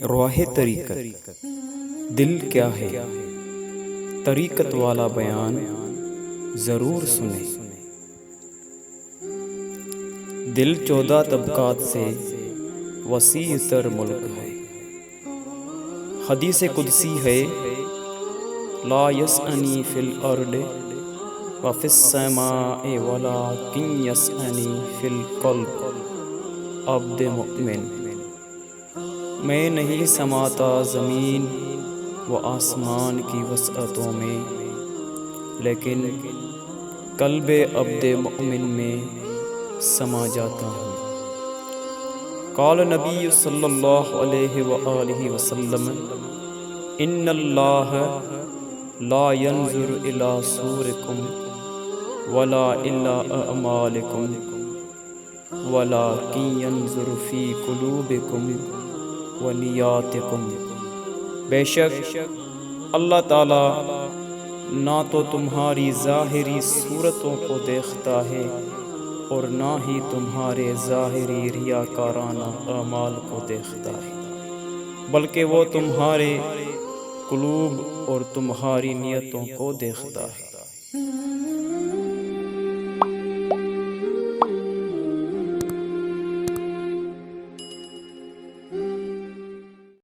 راہ طریقت دل کیا ہے؟ طریقت والا بیان ضرور سنیں۔ دل 14 طبقات سے وسیع تر ملک ہے۔ حدیث قدسی ہے، لا یسعنی فی الارض وفی السماء ولکن یسعنی فی القلب عبد مؤمن۔ میں نہیں سماتا زمین و آسمان کی وسعتوں میں، لیکن قلب عبد مؤمن میں سما جاتا ہوں۔ قال نبی صلی اللہ علیہ وآلہ وسلم، ان اللہ لا ينظر الى صورکم ولا الى اعمالکم ولکن ينظر فی قلوبکم ونیاتکم۔ بے شک اللہ تعالی نہ تو تمہاری ظاہری صورتوں کو دیکھتا ہے اور نہ ہی تمہارے ظاہری ریاکارانہ اعمال کو دیکھتا ہے، بلکہ وہ تمہارے قلوب اور تمہاری نیتوں کو دیکھتا ہے۔